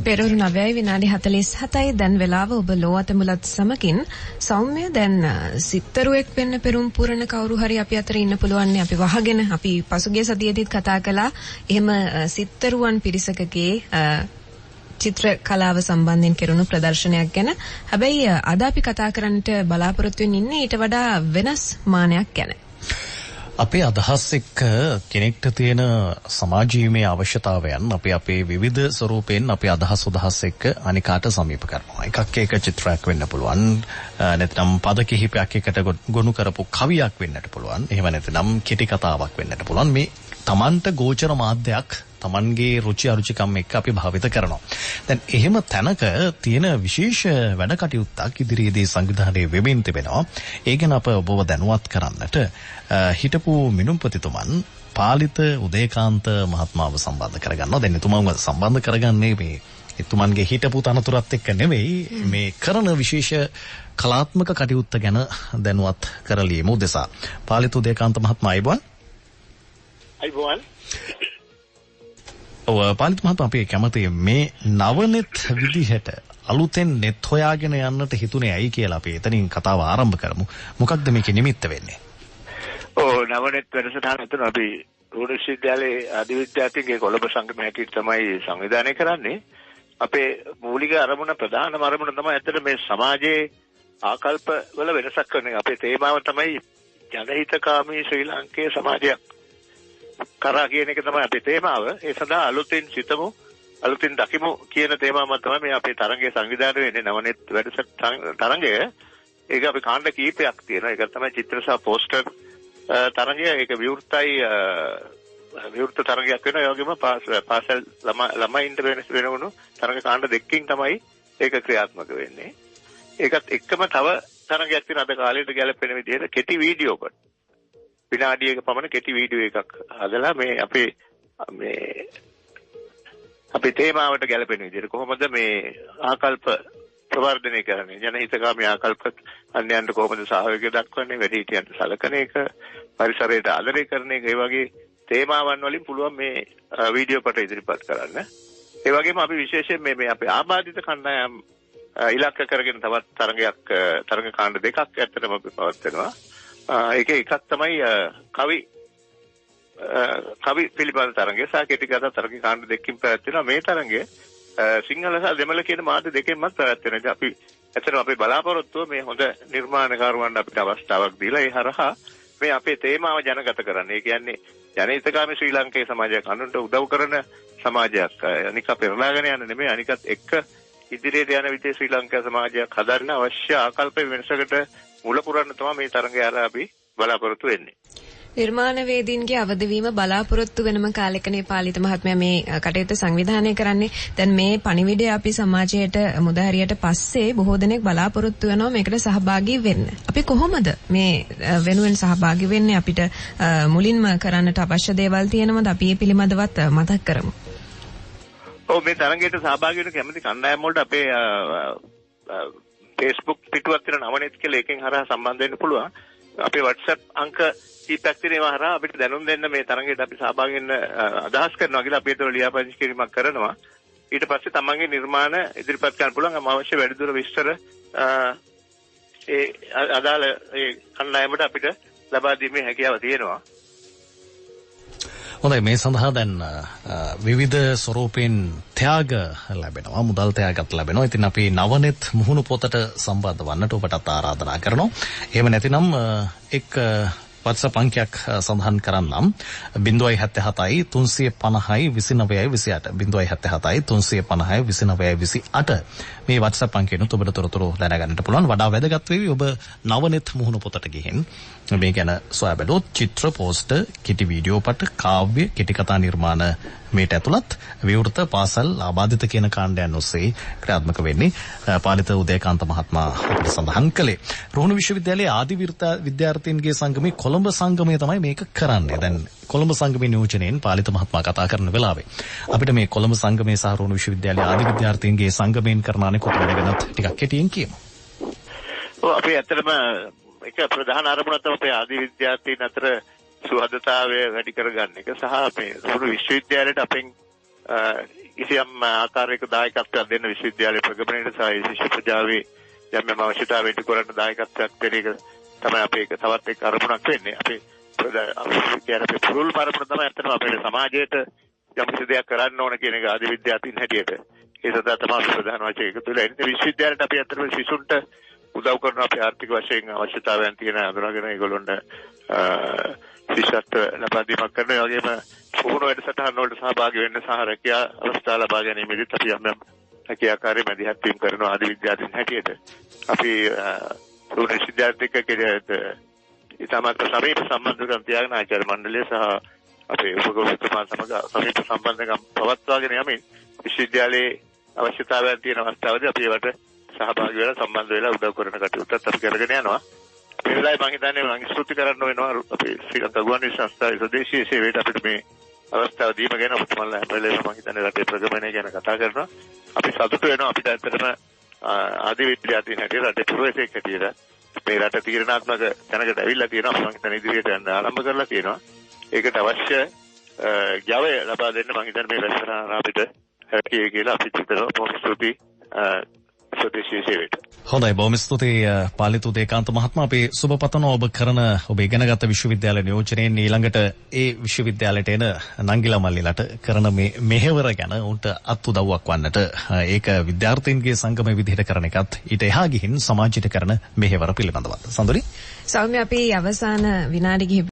පෙරවරු 9:47යි දැන් වෙලාව ඔබ ලෝ අතමුලත් සමගින් සෞම්‍ය දැන් සිත්තරුවෙක් වෙන්න පෙරම් පුරන කවුරු හරි අපි අතර ඉන්න පුළුවන් නේ අපි වහගෙන අපි පසුගිය සතියේදීත් කතා කළා එහෙම සිත්තරුවන් පිරිසකගේ චිත්‍ර කලාව සම්බන්ධයෙන් කෙරුණු ප්‍රදර්ශනයක් ගැන. හැබැයි අද අපි කතා කරන්නට බලාපොරොත්තු වෙන්නේ ඉන්නේ ඊට වඩා වෙනස් මානයක් ගැන. අපේ අදහස් එක්ක කෙනෙක්ට තියෙන සමාජීය අවශ්‍යතාවයන් අපි අපේ විවිධ ස්වරූපෙන් අපේ අදහස් උදහස් එක්ක අනිකාට සමීප කරනවා. එකක් එක චිත්‍රයක් වෙන්න පුළුවන්. නැත්නම් පද කිහිපයක් එකට ගොනු කරපු කවියක් වෙන්නට පුළුවන්. එහෙම නැත්නම් කෙටි කතාවක් වෙන්නට පුළුවන්. මේ Tamanta ගෝචර මාධ්‍යයක් Tamanගේ රුචි අරුචිකම් එක්ක අපි භාවිත කරනවා. දැන් එහෙම තැනක තියෙන විශේෂ වැඩ කටයුත්තක් ඉදිරියේදී සංවිධානයේ වෙමින් තිබෙනවා. ඒ ගැන අප ඔබව දැනුවත් කරන්නට හිටපු මිනුම්පතිතුමන් පාලිත උදේකාන්ත මහත්මාව සම්බන්ධ කරගන්නවා. දැන් එතුමාව සම්බන්ධ කරගන්නේ මේ එතුමන්ගේ හිටපු තනතුරත් එක්ක නෙවෙයි මේ කරන විශේෂ කලාත්මක කටයුත්ත ගැන දැනුවත් කරලීම උදෙසා. පාලිත උදේකාන්ත මහත්මයා අයබෝන්. අයබෝන්. පාලිත මහත්මයා අපි කැමති මේ නවනෙත් විදිහට අලුතෙන් net හොයාගෙන යන්නට හිතුනේ ඇයි කියලා අපි එතනින් කතාව ආරම්භ කරමු. මොකක්ද මේකේ නිමිත්ත වෙන්නේ? නවනෙත් වැඩසටහන අතර අපි රෝඩ විශ්වවිද්‍යාලයේ ආදි විද්‍යාර්ථීන්ගේ කොළඹ සංගමය හැටියට තමයි සංවිධානය කරන්නේ. අපේ මූලික අරමුණ ප්‍රධානම අරමුණ තමයි ඇත්තට මේ සමාජයේ ආකල්ප වල වෙනසක් කරන එක. අපේ තේමාව තමයි ජනහිතකාමී ශ්‍රී ලාංකේය සමාජයක් කරා කියන එක තමයි අපේ තේමාව. ඒ සඳහා අලුතින් සිතමු අලුතින් දකිමු කියන තේමාව තමයි මේ අපේ තරංගයේ සංවිධානය වෙන්නේ නවනෙත් වැඩසටහන තරංගය. ඒක අපි කාණ්ඩ කීපයක් තියෙනවා. ඒක තමයි චිත්‍ර සහ පෝස්ටර් තරංගය. ඒක විවෘත තරංගයක් වෙනවා. ඒ වගේම පාසල් ළමයින්ට වෙනවුණු තරංග කාණ්ඩ දෙකකින් තමයි ඒක ක්‍රියාත්මක වෙන්නේ. ඒකත් එක්කම තව තරංගයක් තියෙන අද කාලේට ගැලපෙන විදිහට කෙටි වීඩියෝ කොට විනාඩියක පමණ කෙටි වීඩියෝ එකක් හදලා මේ අපේ තේමාවට ගැලපෙන විදිහට කොහොමද මේ ආකල්ප ප්‍රවර්ධනය කරන්නේ ජනහිතකාමී ආකල්ප අන්‍යයන්ට කොහොමද සහයෝගය දක්වන්නේ වැඩිහිටියන්ට සලකන එක පරිසරයට ආදරය කරන එක ඒ වගේ තේමාවන් වලින් පුළුවන් මේ වීඩියෝ කොට ඉදිරිපත් කරන්න. ඒ වගේම අපි විශේෂයෙන් මේ අපේ ආබාධිත කණ්ඩායම් ඉලක්ක කරගෙන තවත් තරඟ කාණ්ඩ දෙකක් ඇත්තටම අපි පවත්වනවා. ඒකේ එකක් තමයි කවි පිළිබඳ තරඟය සහ කෙටි කතා තරඟ කාණ්ඩ දෙකකින් පැවැත්වෙනවා. මේ තරඟය සිංහල සහ දෙමළ කියන මාධ්‍ය දෙකෙන්මත් පැවැත්වෙනවා. අපි ඇත්තටම අපේ බලාපොරොත්තුව මේ හොඳ නිර්මාණකරුවන්ට අපිට අවස්ථාවක් දීලා ඒ හරහා මේ අපේ තේමාව ජනගත කරන්න. ඒ කියන්නේ ජනහිතකාමී ශ්‍රී ලාංකේය සමාජයක් අනුන්ට උදව් කරන සමාජයක්. අනික පෙරලාගෙන යන නෙමෙයි අනිකත් එක්ක ඉදිරියට යන විදිහේ ශ්‍රී ලංකා සමාජයක් හදාරන අවශ්‍ය ආකල්ප වෙනසකට මුල පුරන්න තමයි මේ තරඟය ආරම්භ අපි බලාපොරොත්තු වෙන්නේ. නිර්මාණවේදීන්ගේ අවදිවීම බලාපොරොත්තු වෙනම කාලෙකනේ පාලිත මහත්මයා මේ කටයුත්ත සංවිධානය කරන්නේ. දැන් මේ පණිවිඩය අපි සමාජයට මුදහරියට පස්සේ බොහෝ දෙනෙක් බලාපොරොත්තු වෙනවා මේකට සහභාගී වෙන්න. අපි කොහොමද මේ වෙනුවෙන් සහභාගී වෙන්නේ? අපිට මුලින්ම කරන්නට අවශ්‍ය දේවල් තියෙනවද? අපි මේ පිළිබඳවත් මතක් කරමු. මේ තරඟයට සහභාගී වෙන්න කැමති කණ්ඩායම් වලට අපේ Facebook පිටුවක් තියෙන නවනෙත් කියලා එකෙන් හරහා සම්බන්ධ වෙන්න පුළුවන්. අපේ WhatsApp අංක කීපයක් තියෙනවා හරහා අපිට දැනුම් දෙන්න මේ තරඟයට අපි සහභාගී වෙන්න අදහස් කරනවා කියලා අපි ඒතර ලියාපදිංචි කිරීමක් කරනවා. ඊට පස්සේ තමන්ගේ නිර්මාණ ඉදිරිපත් කරන්න පුළුවන් අවශ්‍ය වැඩිදුර විස්තර ඒ අදාළ ඒ කණ්ඩායමට අපිට ලබා දීමේ හැකියාව තියෙනවා. හොඳයි මේ සඳහා දැන් විවිධ ස්වරූපෙන් ත්‍යාග ලැබෙනවා මුදල් ත්‍යාගත් ලැබෙනවා. ඉතින් අපි නවනෙත් මුහුණු පොතට සම්බන්ධ වන්නට ඔබටත් ආරාධනා කරනවා. එහෙම නැතිනම් එක් WhatsApp අංකයක් සඳහන් කරන්නම් 077යි 350යි 29යි 28 077යි 350යි 29යි 28 මේ WhatsApp අංකයෙන් ඔබට තොරතුරු දැනගන්නට පුළුවන්. වඩා වැදගත් වෙවි ඔබ නවනෙත් මුහුණු පොතට ගිහින් මේ ගැන සොයා බැලුවොත් චිත්‍ර පෝස්ටර් කෙටි වීඩියෝ පට කාව්‍ය කෙටි කතා නිර්මාණ මේට ඇතුළත් විවෘත පාසල් ආබාධිත කියන කාණ්ඩයන් ඔස්සේ ක්‍රියාත්මක වෙන්නේ පාලිත උදේකාන්ත මහත්මයා අපිට සඳහන් කළේ. රුහුණු විශ්වවිද්‍යාලයේ ආදි විද්‍යාර්ථීන්ගේ සංගමේ කොළඹ සංගමය තමයි මේක කරන්නේ. දැන් කොළඹ සංගමේ නියෝජනයෙන් පාලිත මහත්මයා කතා කරන වෙලාවේ අපිට මේ කොළඹ සංගමේ සහ රුහුණු විශ්වවිද්‍යාලයේ ආදි විද්‍යාර්ථීන්ගේ සංගමයෙන් කරන අනෙකුත් වැඩ ගැනත් ටිකක් කෙටියෙන් කියමු. අපි ඇත්තටම එක ප්‍රධාන අරමුණ තමයි අපේ ආදි විද්‍යාර්ථීන් අතර සුහදතාවය වැඩි කරගන්න එක සහ මේ සුළු විශ්වවිද්‍යාලයට අපෙන් කිසියම් ආකාරයක දායකත්වයක් දෙන්න විශ්වවිද්‍යාලයේ ප්‍රගමනයට සහ ශිෂ්‍ය ප්‍රජාවේ යම් අවශ්‍යතාවය ඉටු කරන්න දායකත්වයක් දෙන එක තමයි අපේ තවත් එක් අරමුණක් වෙන්නේ. අපේ විශ්වවිද්‍යාලයේ පුරුල් පරපුර තමයි අත්‍තරම අපේ සමාජයට යම් කිසි දෙයක් කරන්න ඕන කියන එක ආදි විද්‍යාර්ථීන් හැටියට ඒ සඳහා තමයි ප්‍රධාන වශයෙන් එකතු වෙලා ඉන්නේ. විශ්වවිද්‍යාලයට අපි අත්‍තරම සිසුන්ට උදව් කරන අපේ ආර්ථික වශයෙන් අවශ්‍යතාවයන් තියෙන අඳුරගෙන ඒගොල්ලොන්ට ශිෂ්‍යත්ව ලබා දීමක් කරන ඒ වගේම පුහුණු වැඩසටහන් වලට සහභාගී වෙන්න සහ රැකියා අවස්ථා ලබා ගැනීමේදීත් අපි යම් රැකියාකාරී මැදිහත් වීම කරන ආදි විද්‍යාර්ථීන් හැටියට අපි විශ්වවිද්‍යාලයක ඉතාමත් සමීප සම්බන්ධකම් තියාගෙන ආචාර්ය මණ්ඩලය සහ අපේ උපගෝෂකතුමා සමග සමීප සම්බන්ධකම් පවත්වාගෙන යමින් විශ්වවිද්‍යාලයේ අවශ්‍යතාවයන් තියෙන අවස්ථාවලදී අපි ඒවට සහභාගී වෙලා සම්බන්ධ වෙලා උදව් කරන කටයුත්තත් අපි කරගෙන යනවා. මේ වෙලාවේ මම හිතන්නේ මම ස්තුති කරන්න වෙනවා අපේ ශ්‍රී ලංකා ගුවන්විදුලි සංස්ථාවේ ස්වදේශීය සේවයට අපිට මේ අවස්ථාව දීම ගැන ඔබතුමාලා හැම වෙලේම මම හිතන්නේ රටේ ප්‍රගමනය ගැන කතා කරනවා. අපි සතුටු වෙනවා අපිට ඇත්තටම ආදි විද්‍යාර්ථීන් හැටියට රටේ පුරවැසියෙක් හැටියට මේ රට තීරණාත්මක තැනකට ඇවිල්ලා තියෙනවා. මම හිතන්නේ ඉදිරියට යන්න ආරම්භ කරලා තියෙනවා. ඒකට අවශ්‍ය ජවය ලබා දෙන්න මම හිතන්නේ මේ රැස්වන අපිට හැකියි කියලා අපි හිතනවා. බොහොම ස්තුතියි ස්වදේශීය සේවයට. හොඳයි බොහොම ස්තුතියි පාලිතු දේකාන්ත මහත්මයා. අපි සුබ පතනවා ඔබ කරන ඔබ ඉගෙනගත්ත විශ්වවිද්‍යාල නියෝජනයෙන් ඊළඟට ඒ විශ්වවිද්‍යාලයට එන නංගිලා මල්ලිලාට කරන මේ මෙහෙවර ගැන උන්ට අත් උදව්වක් වන්නට ඒක විද්‍යාර්ථීන්ගේ සංගමයේ විදිහට කරන එකත් ඊට එහා ගිහින් සමාජයට කරන මෙහෙවර පිළිබඳව. සඳුනි සෞම්‍ය අපි අවසාන විනාඩි